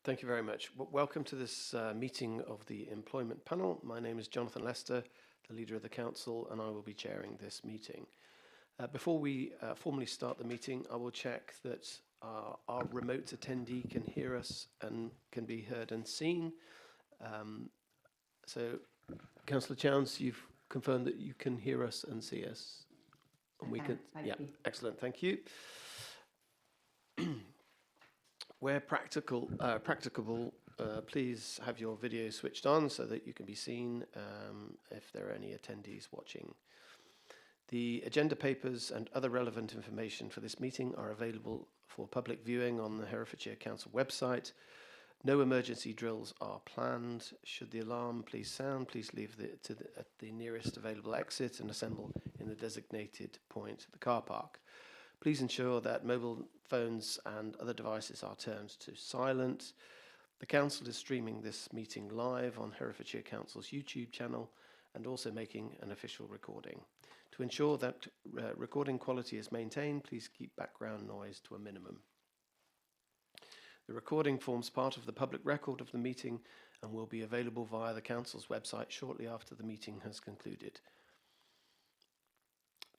Thank you very much. Welcome to this meeting of the Employment Panel. My name is Jonathan Lester, the leader of the Council, and I will be chairing this meeting. Before we formally start the meeting, I will check that our remote attendee can hear us and can be heard and seen. So, Councillor Chowns, you've confirmed that you can hear us and see us. And we can. Yeah, excellent. Thank you. Where practicable, please have your video switched on so that you can be seen if there are any attendees watching. The agenda papers and other relevant information for this meeting are available for public viewing on the Herefordshire Council website. No emergency drills are planned. Should the alarm please sound, please leave at the nearest available exit and assemble in the designated point at the car park. Please ensure that mobile phones and other devices are turned to silent. The Council is streaming this meeting live on Herefordshire Council's YouTube channel and also making an official recording. To ensure that recording quality is maintained, please keep background noise to a minimum. The recording forms part of the public record of the meeting and will be available via the Council's website shortly after the meeting has concluded.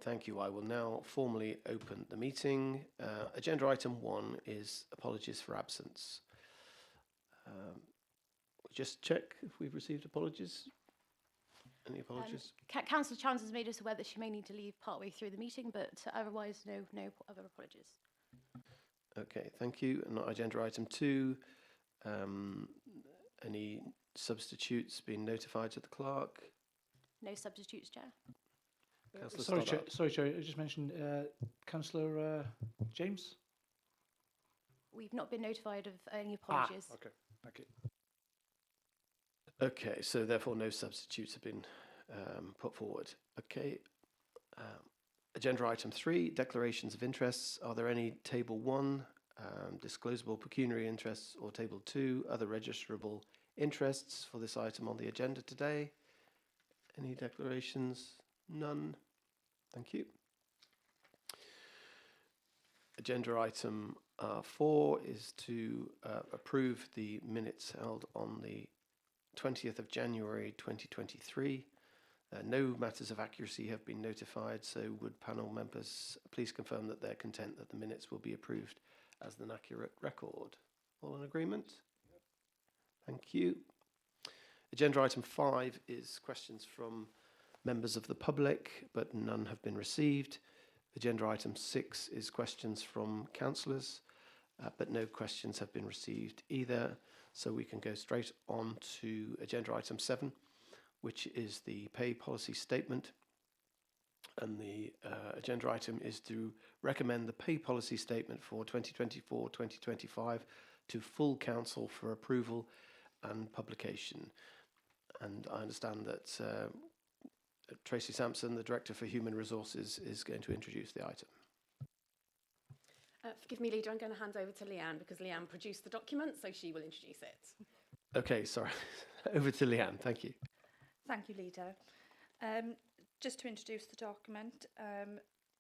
Thank you. I will now formally open the meeting. Agenda item 1 is apologies for absence. Just check if we've received apologies. Any apologies? Councillor Chance has made us aware that she may need to leave partway through the meeting, but otherwise no other apologies. Okay, thank you. And agenda item 2, any substitutes been notified to the clerk? No substitutes, Chair. Sorry, Chair, I just mentioned Councillor James. We've not been notified of any apologies. Okay, thank you. Okay, so therefore no substitutes have been put forward. Okay. Agenda item 3, declarations of interests. Are there any table 1, disclosable pecuniary interests, or table 2, other registrable interests for this item on the agenda today? Any declarations? None. Thank you. Agenda item 4 is to approve the minutes held on the 20th of January 2023. No matters of accuracy have been notified, so would panel members please confirm that they're content that the minutes will be approved as an accurate record? All in agreement? Yep. Thank you. Agenda item 5 is questions from members of the public, but none have been received. Agenda item 6 is questions from councillors, but no questions have been received either. So we can go straight on to agenda item 7, which is the pay policy statement. And the agenda item is to recommend the pay policy statement for 2024-2025 to full council for approval and publication. And I understand that Tracy Sampson, the Director for Human Resources, is going to introduce the item. Forgive me, Leader, I'm going to hand over to Leanne because Leanne produced the document, so she will introduce it. Okay, sorry. Over to Leanne, thank you. Thank you, Leader. Just to introduce the document,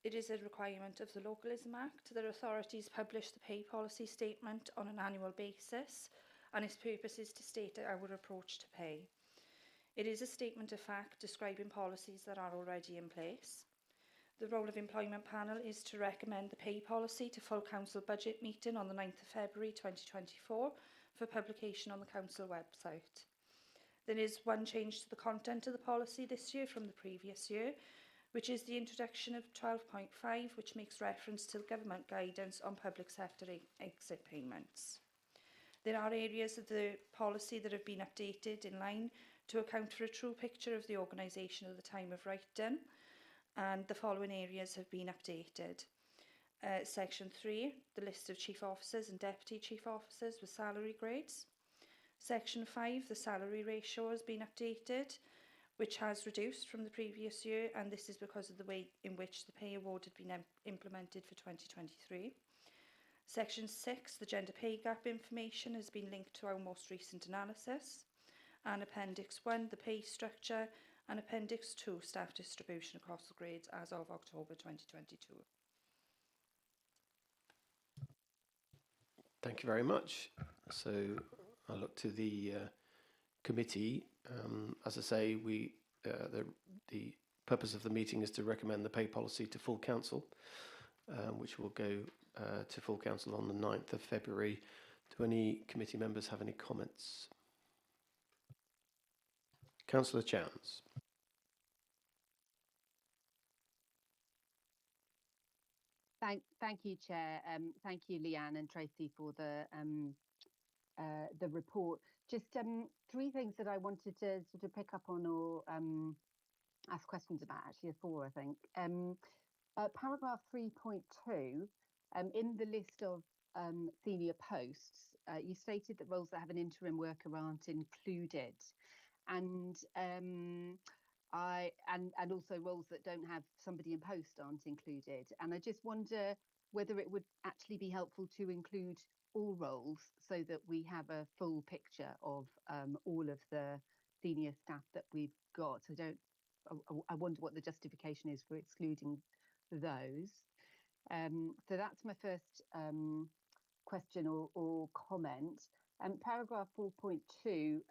it is a requirement of the Localism Act that authorities publish the pay policy statement on an annual basis, and its purpose is to state our approach to pay. It is a statement of fact describing policies that are already in place. The role of Employment Panel is to recommend the pay policy to full council budget meeting on the 9th of February 2024 for publication on the council website. There is one change to the content of the policy this year from the previous year, which is the introduction of 12.5, which makes reference to the government guidance on public sector exit payments. There are areas of the policy that have been updated in line to account for a true picture of the organisation at the time of writing, and the following areas have been updated. Section 3, the list of chief officers and deputy chief officers with salary grades. Section 5, the salary ratio has been updated, which has reduced from the previous year, and this is because of the way in which the pay award had been implemented for 2023. Section 6, the gender pay gap information has been linked to our most recent analysis. And Appendix 1, the pay structure, and Appendix 2, staff distribution across the grades as of October 2022. Thank you very much. So I look to the committee. As I say, the purpose of the meeting is to recommend the pay policy to full council, which will go to full council on the 9th of February. Do any committee members have any comments? Councillor Chowns. Thank you, Chair. Thank you, Leanne and Tracy, for the report. Just three things that I wanted to sort of pick up on or ask questions about. Actually, four, I think. Paragraph 3.2, in the list of senior posts, you stated that roles that have an interim worker aren't included, and and also roles that don't have somebody in post aren't included. And I just wonder whether it would actually be helpful to include all roles so that we have a full picture of all of the senior staff that we've got. I wonder what the justification is for excluding those. So that's my first question or comment. Paragraph 4.2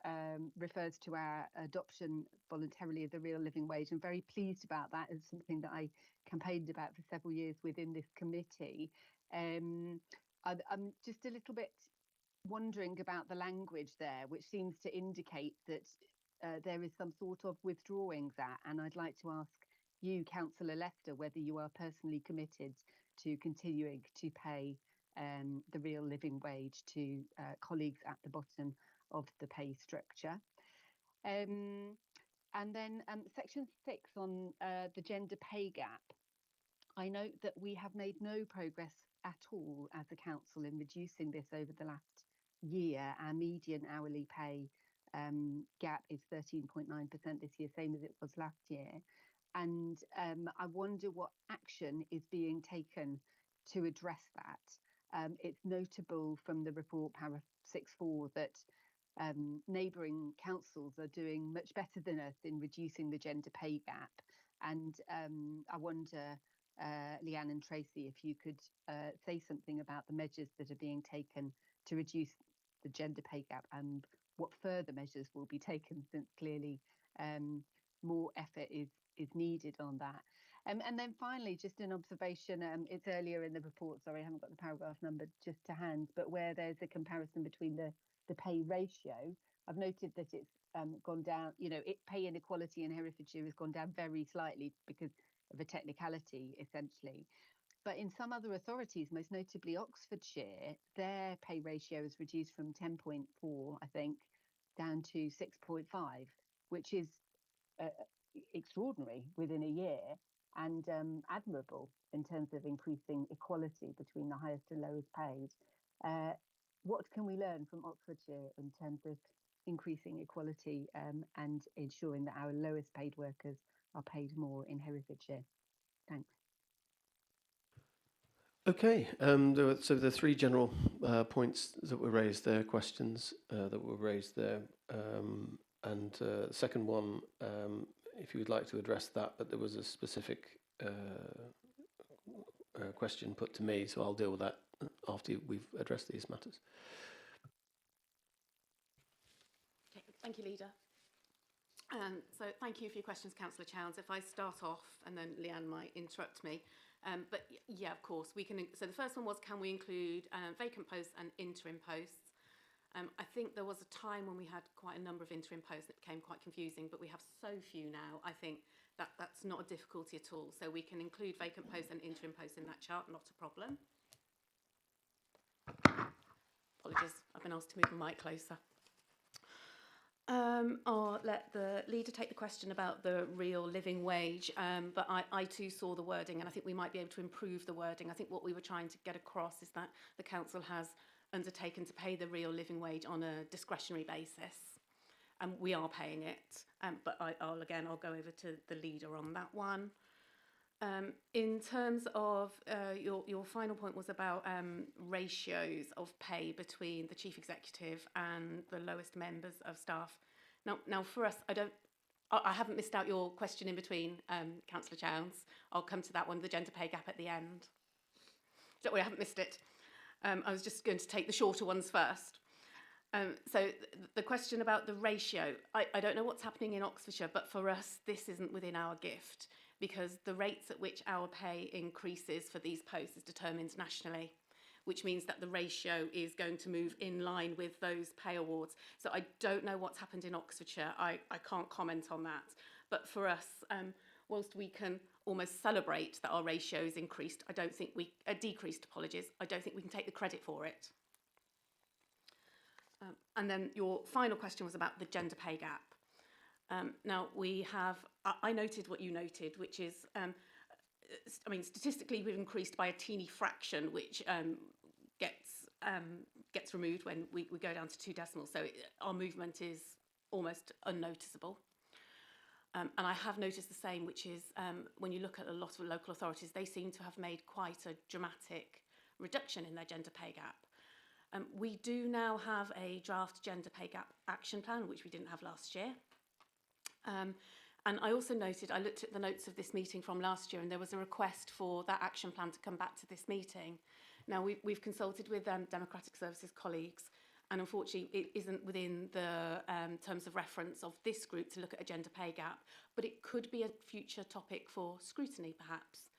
refers to our adoption voluntarily of the real living wage. I'm very pleased about that. It's something that I campaigned about for several years within this committee. I'm just a little bit wondering about the language there, which seems to indicate that there is some sort of withdrawing that. And I'd like to ask you, Councillor Lester, whether you are personally committed to continuing to pay the real living wage to colleagues at the bottom of the pay structure. And then section 6 on the gender pay gap. I note that we have made no progress at all as a council in reducing this over the last year. Our median hourly pay gap is 13.9% this year, same as it was last year. And I wonder what action is being taken to address that. It's notable from the report, paragraph 6.4, that neighbouring councils are doing much better than us in reducing the gender pay gap. And I wonder, Leanne and Tracy, if you could say something about the measures that are being taken to reduce the gender pay gap and what further measures will be taken, since clearly more effort is needed on that. And then finally, just an observation, it's earlier in the report, sorry, I haven't got the paragraph number just to hand, but where there's a comparison between the pay ratio, I've noted that it's gone down, pay inequality in Herefordshire has gone down very slightly because of a technicality, essentially. But in some other authorities, most notably Oxfordshire, their pay ratio is reduced from 10.4, I think, down to 6.5, which is extraordinary within a year and admirable in terms of increasing equality between the highest and lowest paid. What can we learn from Oxfordshire in terms of increasing equality and ensuring that our lowest paid workers are paid more in Herefordshire? Thanks. Okay, so the three general points that were raised there, questions that were raised there, and the second one, if you would like to address that, but there was a specific question put to me, so I'll deal with that after we've addressed these matters. Okay, thank you, Leader. So thank you for your questions, Councillor Chowns. If I start off, and then Leanne might interrupt me. But yeah, of course, we can. So the first one was, can we include vacant posts and interim posts? I think there was a time when we had quite a number of interim posts that became quite confusing, but we have so few now. I think that's not a difficulty at all. So we can include vacant posts and interim posts in that chart, not a problem. Apologies, I've been asked to move the mic closer. I'll let the leader take the question about the real living wage, but I too saw the wording, and I think we might be able to improve the wording. I think what we were trying to get across is that the council has undertaken to pay the real living wage on a discretionary basis, and we are paying it, but I'll go over to the leader on that one. In terms of your final point was about ratios of pay between the chief executive and the lowest members of staff. Now for us, I haven't missed out your question in between, Councillor Chowns. I'll come to that one, the gender pay gap at the end. Don't worry, I haven't missed it. I was just going to take the shorter ones first. So the question about the ratio, I don't know what's happening in Oxfordshire, but for us, this isn't within our gift, because the rates at which our pay increases for these posts is determined nationally, which means that the ratio is going to move in line with those pay awards. So I don't know what's happened in Oxfordshire. I can't comment on that. But for us, whilst we can almost celebrate that our ratio is increased, I don't think we decreased, apologies. I don't think we can take the credit for it. And then your final question was about the gender pay gap. Now we have, I noted what you noted, which is, I mean, statistically we've increased by a teeny fraction, which gets removed when we go down to 2 decimals. So our movement is almost unnoticeable. And I have noticed the same, which is when you look at a lot of local authorities, they seem to have made quite a dramatic reduction in their gender pay gap. We do now have a draft gender pay gap action plan, which we didn't have last year. And I also noted, I looked at the notes of this meeting from last year, and there was a request for that action plan to come back to this meeting. Now, we've consulted with Democratic Services colleagues, and unfortunately it isn't within the terms of reference of this group to look at a gender pay gap, but it could be a future topic for scrutiny perhaps.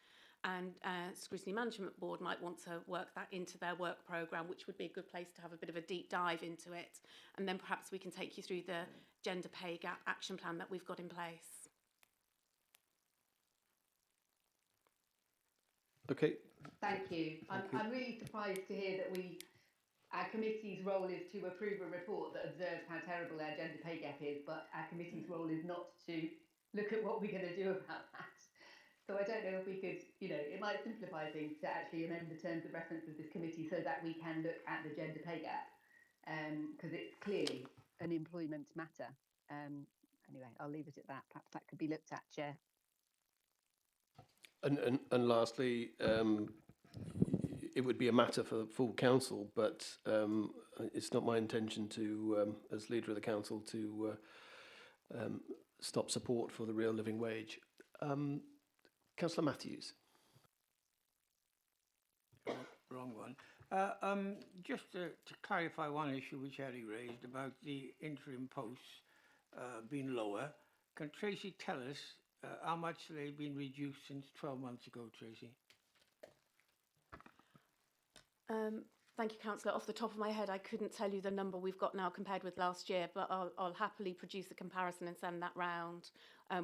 And Scrutiny Management Board might want to work that into their work programme, which would be a good place to have a bit of a deep dive into it. And then perhaps we can take you through the gender pay gap action plan that we've got in place. Okay. Thank you. I'm really surprised to hear that our committee's role is to approve a report that observes how terrible our gender pay gap is, but our committee's role is not to look at what we're going to do about that. So I don't know if we could, it might simplify things to actually amend the terms of reference of this committee so that we can look at the gender pay gap, because it's clearly an employment matter. Anyway, I'll leave it at that. Perhaps that could be looked at, Chair. And lastly, it would be a matter for full council, but it's not my intention to, as leader of the council, to stop support for the real living wage. Councillor Matthews. Wrong one. Just to clarify one issue which Ellie raised about the interim posts being lower, can Tracy tell us how much they've been reduced since 12 months ago, Tracy? Thank you, Councillor. Off the top of my head, I couldn't tell you the number we've got now compared with last year, but I'll happily produce a comparison and send that round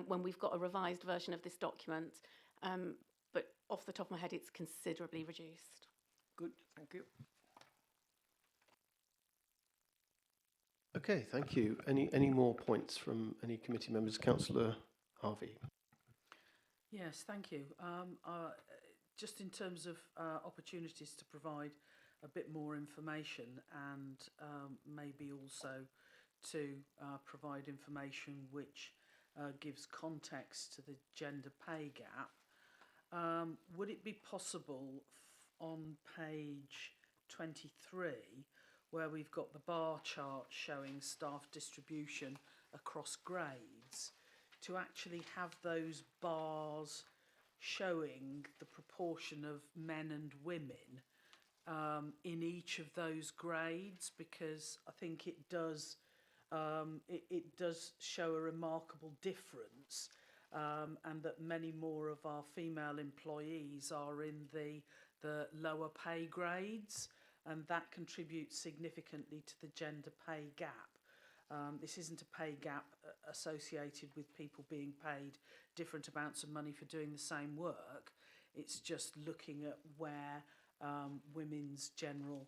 when we've got a revised version of this document. But off the top of my head, it's considerably reduced. Good, thank you. Okay, thank you. Any more points from any committee members? Councillor Harvey. Yes, thank you. Just in terms of opportunities to provide a bit more information and maybe also to provide information which gives context to the gender pay gap, would it be possible on page 23, where we've got the bar chart showing staff distribution across grades, to actually have those bars showing the proportion of men and women in each of those grades, because I think it does show a remarkable difference, and that many more of our female employees are in the lower pay grades, and that contributes significantly to the gender pay gap. This isn't a pay gap associated with people being paid different amounts of money for doing the same work. It's just looking at where women's general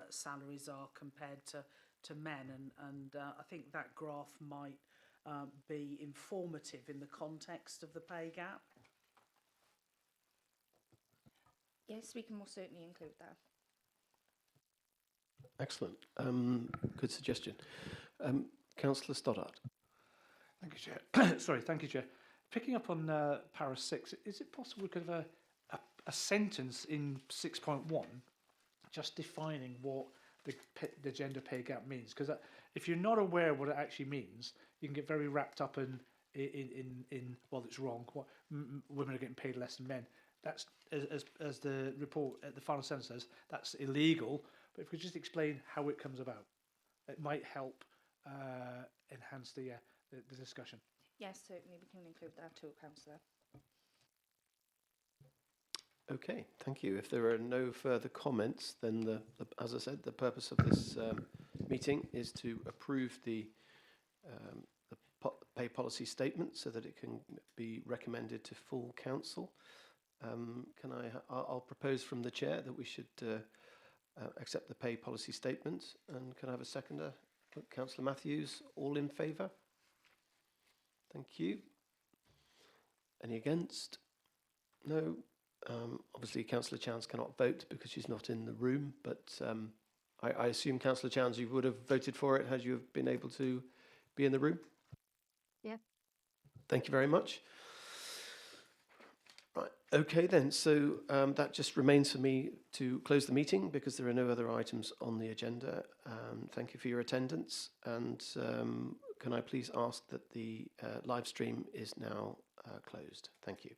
salaries are compared to men, and I think that graph might be informative in the context of the pay gap. Yes, we can most certainly include that. Excellent. Good suggestion. Councillor Stoddart. Thank you, Chair. Sorry, thank you, Chair. Picking up on para 6, is it possible we could have a sentence in 6.1 just defining what the gender pay gap means? Because if you're not aware what it actually means, you can get very wrapped up in well, it's wrong. Women are getting paid less than men. that's as the report at the final sentence says, that's illegal. But if we could just explain how it comes about, it might help enhance the discussion. Yes, certainly we can include that too, Councillor. Okay, thank you. If there are no further comments, then as I said, the purpose of this meeting is to approve the pay policy statement so that it can be recommended to full council. I'll propose from the chair that we should accept the pay policy statement. And can I have a seconder? Councillor Matthews, all in favour? Thank you. Any against? No. Obviously, Councillor Chance cannot vote because she's not in the room, but I assume, Councillor Chance, you would have voted for it had you have been able to be in the room? Yeah. Thank you very much. Right, okay then, so that just remains for me to close the meeting because there are no other items on the agenda. Thank you for your attendance, and can I please ask that the live stream is now closed? Thank you.